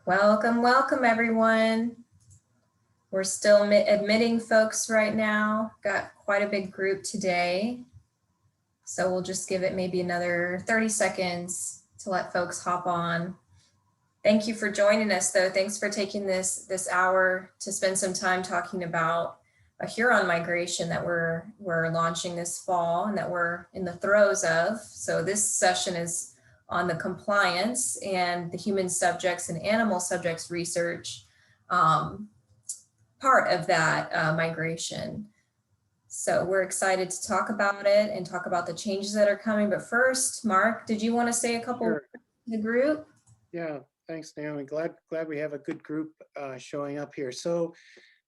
Welcome, welcome everyone. We're still admitting folks right now. Got quite a big group today. So we'll just give it maybe another 30 seconds to let folks hop on. Thank you for joining us though. Thanks for taking this hour to spend some time talking about a Huron migration that we're launching this fall and that we're in the throes of. So this session is on the compliance and the human subjects and animal subjects research part of that migration. So we're excited to talk about it and talk about the changes that are coming. But first, Mark, did you want to say a couple words to the group? Yeah, thanks, Naomi. Glad we have a good group showing up here. So,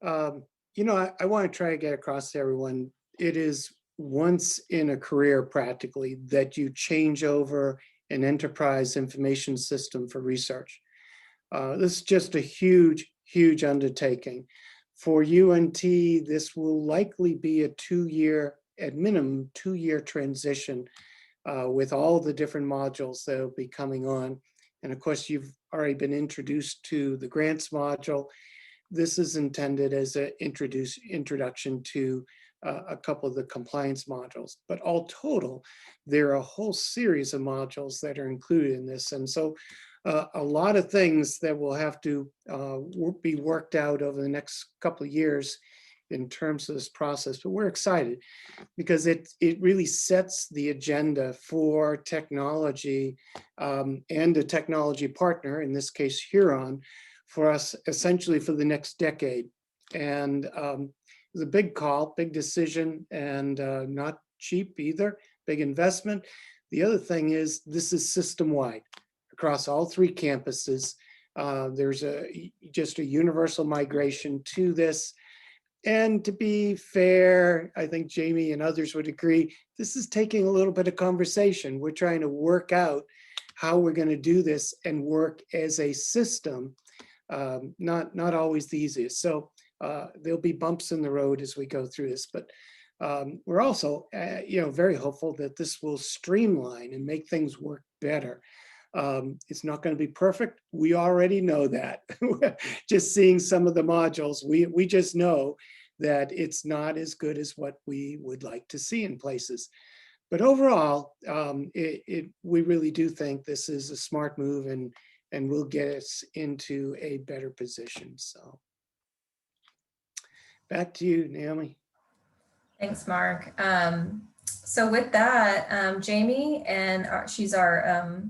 I want to try to get across to everyone. It is once in a career practically that you change over an enterprise information system for research. This is just a huge, huge undertaking. For UNT, this will likely be a 2-year, at minimum, 2-year transition with all the different modules that will be coming on. And of course, you've already been introduced to the grants module. This is intended as an introduction to a couple of the compliance modules. But all total, there are a whole series of modules that are included in this. And so a lot of things that will have to be worked out over the next couple of years in terms of this process. But we're excited because it really sets the agenda for technology and a technology partner, in this case, Huron, for us essentially for the next decade. And it was a big call, big decision, and not cheap either, big investment. The other thing is this is system-wide across all 3 campuses. There's just a universal migration to this. And to be fair, I think Jamie and others would agree, this is taking a little bit of conversation. We're trying to work out how we're going to do this and work as a system, not always the easiest. So there'll be bumps in the road as we go through this, but we're also very hopeful that this will streamline and make things work better. It's not going to be perfect. We already know that. Just seeing some of the modules, we just know that it's not as good as what we would like to see in places. But overall, we really do think this is a smart move and will get us into a better position. So back to you, Naomi. Thanks, Mark. So with that, Jamie, and she's our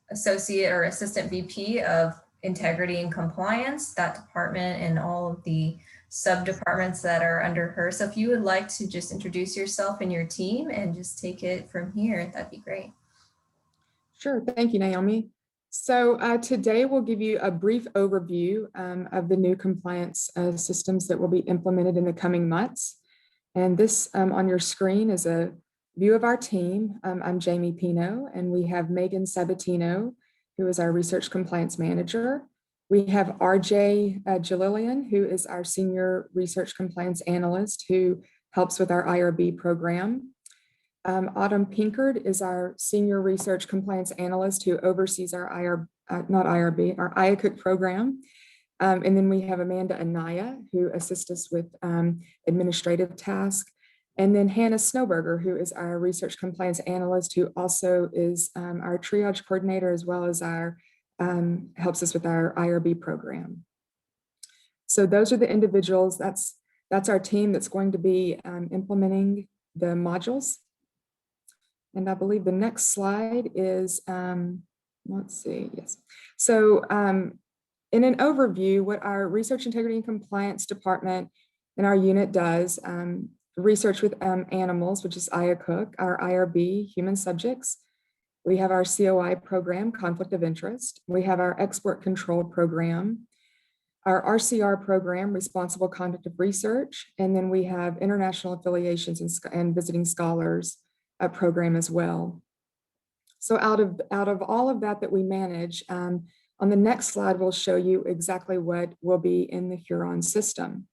associate or assistant VP of integrity and compliance, that department and all of the sub-departments that are under her. So if you would like to just introduce yourself and your team and just take it from here, that'd be great. Sure, thank you, Naomi. So today we'll give you a brief overview of the new compliance systems that will be implemented in the coming months. And this on your screen is a view of our team. I'm Jamie Pino, and we have Megan Sabatino, who is our research compliance manager. We have RJ Jalilian, who is our senior research compliance analyst, who helps with our IRB program. Autumn Pinkard is our senior research compliance analyst who oversees our our IACUC program. And then we have Amanda Anaya, who assists us with administrative tasks. And then Hannah Snowberger, who is our research compliance analyst, who also is our triage coordinator, as well as our helps us with our IRB program. So those are the individuals. That's our team that's going to be implementing the modules. And I believe the next slide is, let's see, yes. So in an overview, what our research integrity and compliance department in our unit does, research with animals, which is IACUC, our IRB, human subjects. We have our COI program, conflict of interest. We have our export control program, our RCR program, responsible conduct of research. And then we have international affiliations and visiting scholars program as well. So out of all of that we manage, on the next slide, we'll show you exactly what will be in the Huron system.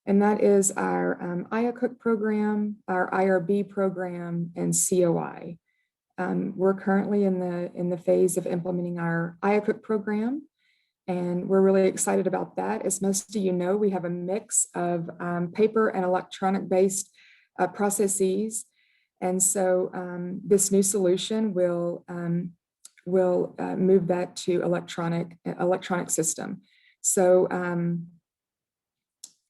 And that is our IACUC program, our IRB program, and COI. We're currently in the phase of implementing our IACUC program. And we're really excited about that. As most of you know, we have a mix of paper and electronic-based processes. And so this new solution will move that to electronic system. So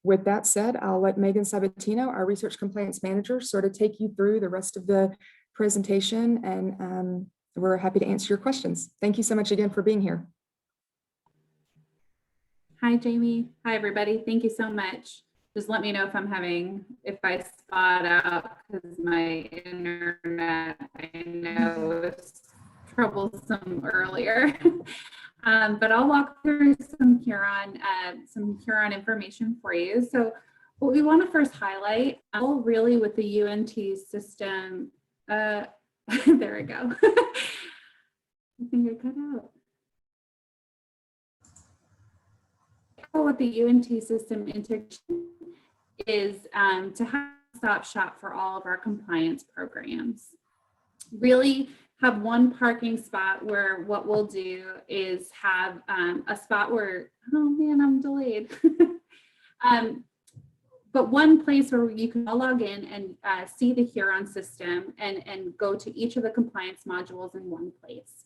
with that said, I'll let Megan Sabatino, our Research Compliance Manager, sort of take you through the rest of the presentation, and we're happy to answer your questions. Thank you so much again for being here. Hi, Jamie. Hi, everybody. Thank you so much. Just let me know if I spot out, because my internet, I know, was troublesome earlier. But I'll walk through some Huron information for you. So what we want to first highlight, really with the UNT system, there we go. I think I cut out. What the UNT system integration is to have a stop shop for all of our compliance programs. Really have one parking spot where what we'll do is have a spot where, oh man, I'm delayed. But one place where you can all log in and see the Huron system and go to each of the compliance modules in one place.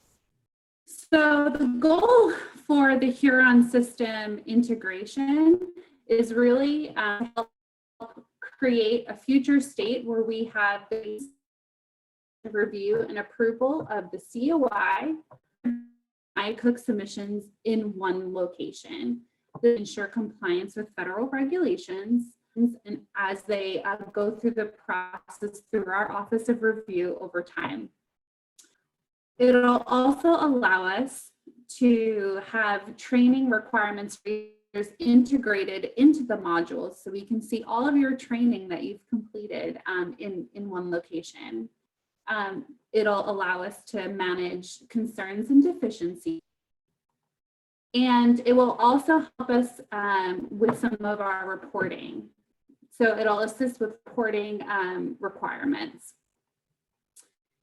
So the goal for the Huron system integration is really to help create a future state where we have the review and approval of the COI ICOOC submissions in one location to ensure compliance with federal regulations, and as they go through the process through our Office of Review over time. It'll also allow us to have training requirements integrated into the modules, so we can see all of your training that you've completed in one location. It'll allow us to manage concerns and deficiencies. And it will also help us with some of our reporting. So it'll assist with reporting requirements.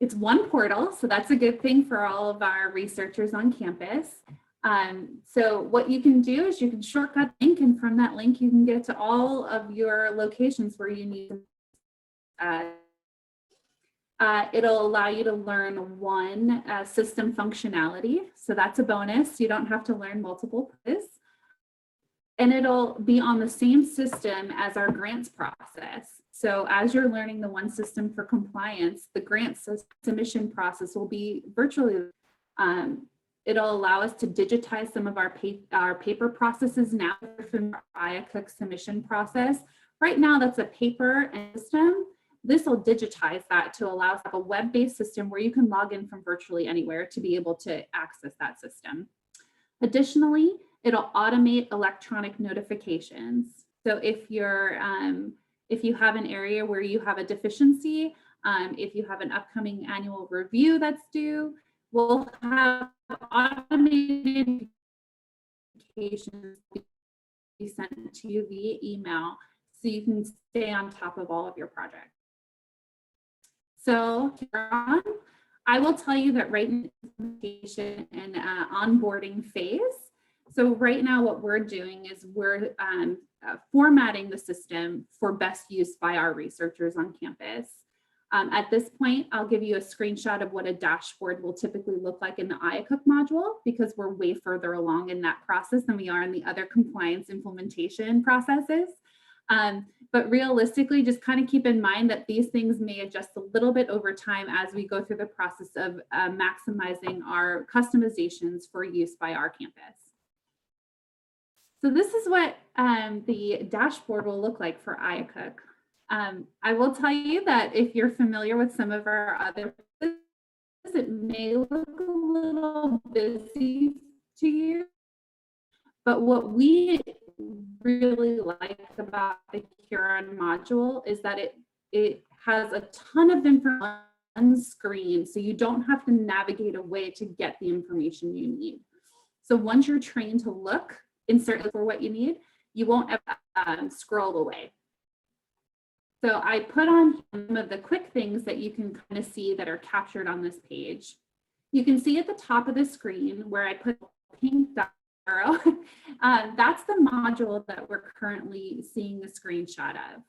It's one portal, so that's a good thing for all of our researchers on campus. So what you can do is you can shortcut the link, and from that link you can get to all of your locations where you need. It'll allow you to learn one system functionality, so that's a bonus. You don't have to learn multiple pieces. And it'll be on the same system as our grants process. So as you're learning the one system for compliance, the grant submission process will be virtually, it'll allow us to digitize some of our paper processes now from our IACUC submission process. Right now, that's a paper system. This will digitize that to allow us to have a web-based system where you can log in from virtually anywhere to be able to access that system. Additionally, it'll automate electronic notifications. So if you have an area where you have a deficiency, if you have an upcoming annual review that's due, we'll have automated notifications be sent to you via email so you can stay on top of all of your projects. So Huron, I will tell you that right in the implementation and onboarding phase. So right now what we're doing is we're formatting the system for best use by our researchers on campus. At this point, I'll give you a screenshot of what a dashboard will typically look like in the IACUC module, because we're way further along in that process than we are in the other compliance implementation processes. But realistically, just kind of keep in mind that these things may adjust a little bit over time as we go through the process of maximizing our customizations for use by our campus. So this is what the dashboard will look like for IACUC. I will tell you that if you're familiar with some of our other, it may look a little busy to you, but what we really like about the Huron module is that it has a ton of information on screen, so you don't have to navigate a way to get the information you need. So once you're trained to look, insert for what you need, you won't ever scroll away. So I put on some of the quick things that you can kind of see that are captured on this page. You can see at the top of the screen where I put pink dot arrow. That's the module that we're currently seeing the screenshot of.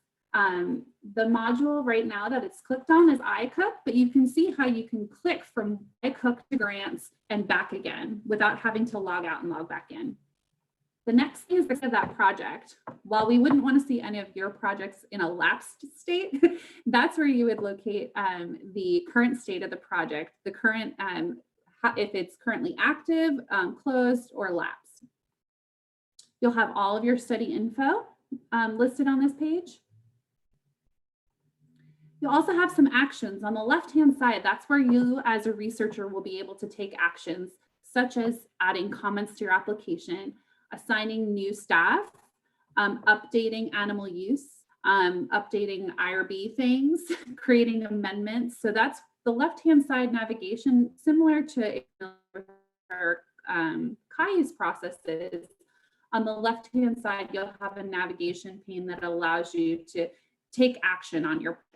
The module right now that it's clicked on is iCook, but you can see how you can click from iCook to grants and back again without having to log out and log back in. The next thing is that project. While we wouldn't want to see any of your projects in a lapsed state, that's where you would locate the current state of the project, the current, if it's currently active, closed, or lapsed. You'll have all of your study info listed on this page. You'll also have some actions on the left-hand side. That's where you as a researcher will be able to take actions such as adding comments to your application, assigning new staff, updating animal use, updating IRB things, creating amendments. So that's the left-hand side navigation, similar to our CAIUS processes. On the left-hand side, you'll have a navigation pane that allows you to take action on your project.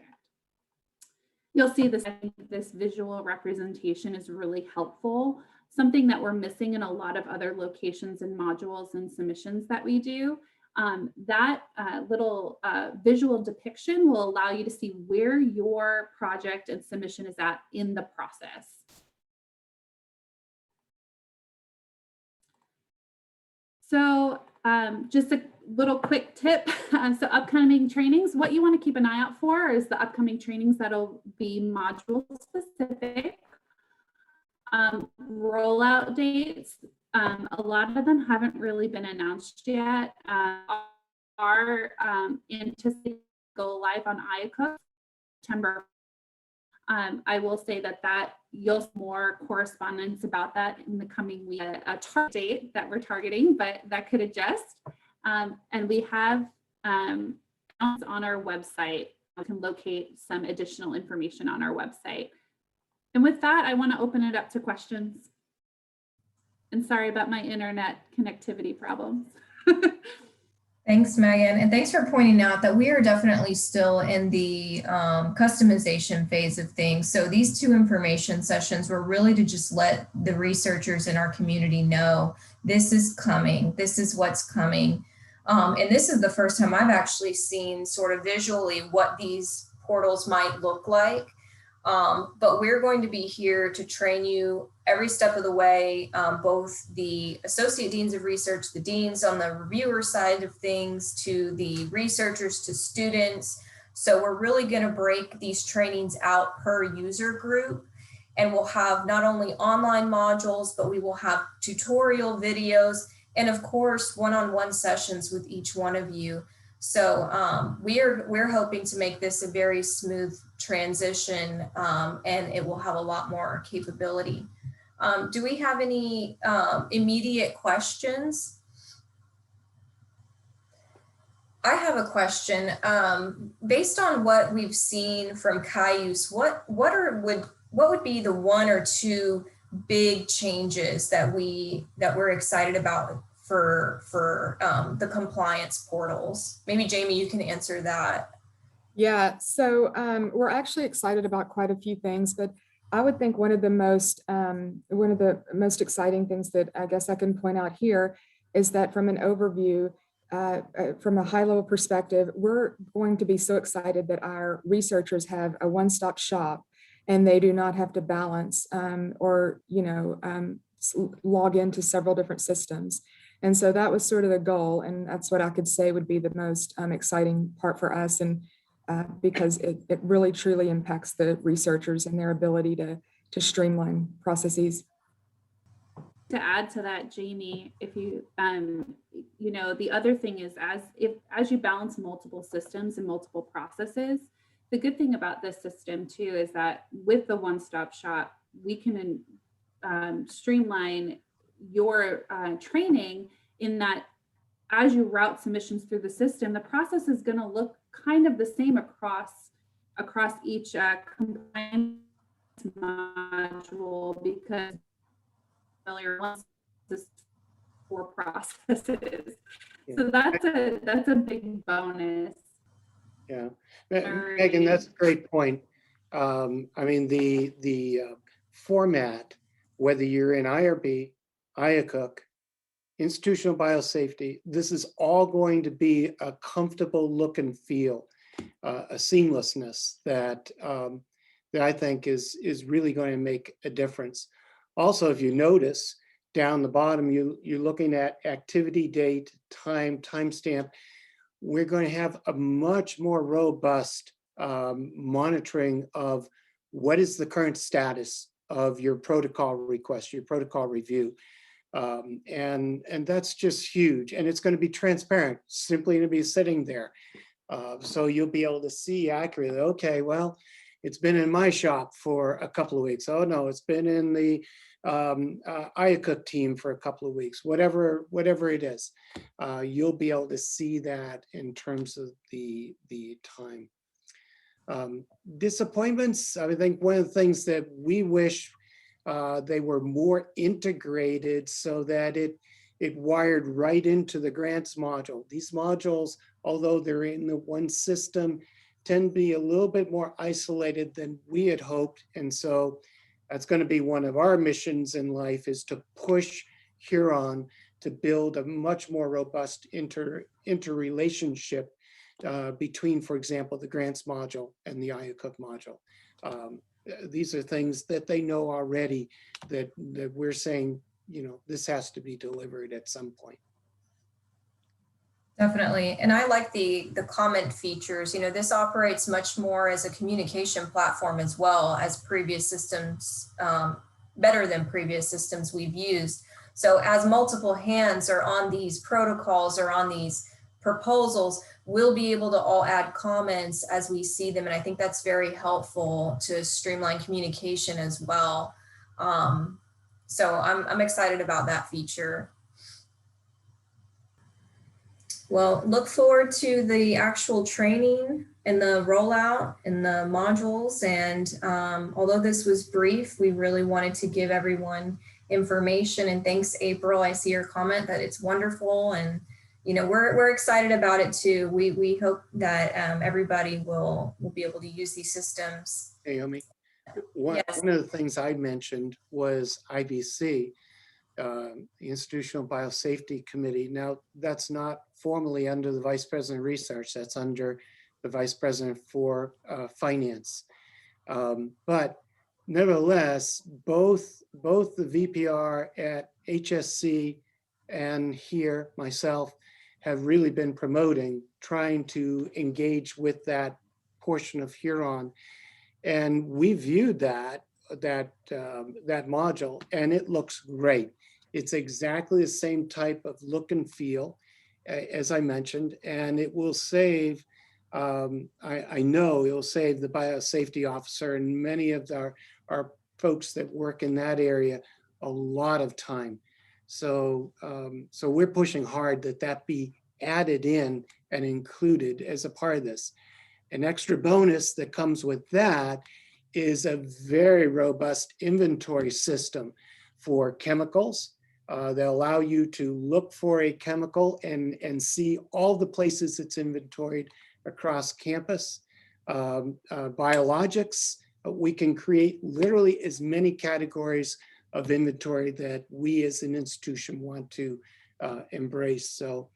You'll see this, I think this visual representation is really helpful. Something that we're missing in a lot of other locations and modules and submissions that we do. That little visual depiction will allow you to see where your project and submission is at in the process. So just a little quick tip. So upcoming trainings, what you want to keep an eye out for is the upcoming trainings that'll be module specific. Rollout dates, a lot of them haven't really been announced yet. Our anticipated go live on iCook September. I will say that you'll see more correspondence about that in the coming week, a target date that we're targeting, but that could adjust. And we have on our website, you can locate some additional information on our website. And with that, I want to open it up to questions. And sorry about my internet connectivity problems. Thanks, Megan. And thanks for pointing out that we are definitely still in the customization phase of things. So these two information sessions were really to just let the researchers in our community know this is coming, this is what's coming. And this is the first time I've actually seen sort of visually what these portals might look like. But we're going to be here to train you every step of the way, both the associate deans of research, the deans on the reviewer side of things, to the researchers, to students. So we're really going to break these trainings out per user group. And we'll have not only online modules, but we will have tutorial videos and of course, one-on-one sessions with each one of you. So we're hoping to make this a very smooth transition, and it will have a lot more capability. Do we have any immediate questions? I have a question. Based on what we've seen from CAIUS, what would be the one or two big changes that we're excited about for the compliance portals? Maybe Jamie, you can answer that. Yeah, so we're actually excited about quite a few things, but I would think one of the most exciting things that I guess I can point out here is that from an overview, from a high level perspective, we're going to be so excited that our researchers have a one-stop shop and they do not have to balance or log into several different systems. And so that was sort of the goal. And that's what I could say would be the most exciting part for us. And because it really truly impacts the researchers and their ability to streamline processes. To add to that, Jamie, if you, the other thing is as you balance multiple systems and multiple processes, the good thing about this system too is that with the one-stop shop, we can streamline your training in that as you route submissions through the system, the process is going to look kind of the same across each compliance module, because familiar ones for processes. Yeah. So that's a big bonus. Yeah, Megan, that's a great point. I mean, the format, whether you're in IRB, iCook, institutional biosafety, this is all going to be a comfortable look and feel, a seamlessness that that I think is really going to make a difference. Also, if you notice down the bottom, you're looking at activity date, timestamp. We're going to have a much more robust monitoring of what is the current status of your protocol request, your protocol review. And that's just huge. And it's going to be transparent, simply going to be sitting there. So you'll be able to see accurately, okay, well, it's been in my shop for a couple of weeks. Oh no, it's been in the IACUC team for a couple of weeks, whatever it is. You'll be able to see that in terms of the time. Disappointments, I think one of the things that we wish they were more integrated so that it wired right into the grants module. These modules, although they're in the one system, tend to be a little bit more isolated than we had hoped. And so that's going to be one of our missions in life, is to push Huron to build a much more robust interrelationship between, for example, the grants module and the IACUC module. These are things that they know already that we're saying, you know, this has to be delivered at some point. Definitely. And I like the comment features. You know, this operates much more as a communication platform as well as previous systems, better than previous systems we've used. So as multiple hands are on these protocols or on these proposals, we'll be able to all add comments as we see them. And I think that's very helpful to streamline communication as well. So I'm excited about that feature. Well, look forward to the actual training and the rollout and the modules. And although this was brief, we really wanted to give everyone information. And thanks, April. I see your comment that it's wonderful. And, you know, we're excited about it too. We hope that everybody will be able to use these systems. Naomi, one of the things I mentioned was IBC. The Institutional Biosafety Committee. Now, that's not formally under the Vice President of Research, that's under the Vice President for Finance. But nevertheless, both the VPR at HSC and here, myself, have really been promoting, trying to engage with that portion of Huron. And we viewed that module, and it looks great. It's exactly the same type of look and feel, as I mentioned, and it will save, I know it will save the biosafety officer and many of our folks that work in that area a lot of time. So, so we're pushing hard that be added in and included as a part of this. An extra bonus that comes with that is a very robust inventory system for chemicals. They'll allow you to look for a chemical and see all the places it's inventoried across campus. Biologics, we can create literally as many categories of inventory that we as an institution want to embrace. So,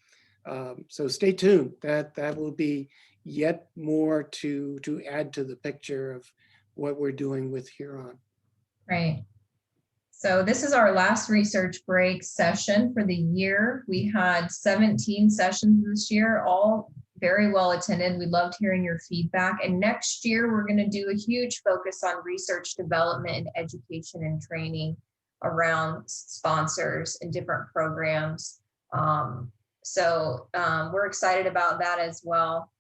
so stay tuned. That will be yet more to add to the picture of what we're doing with Huron. Right. So this is our last research break session for the year. We had 17 sessions this year, all very well attended. We loved hearing your feedback. And next year, we're going to do a huge focus on research development and education and training around sponsors and different programs. So we're excited about that as well.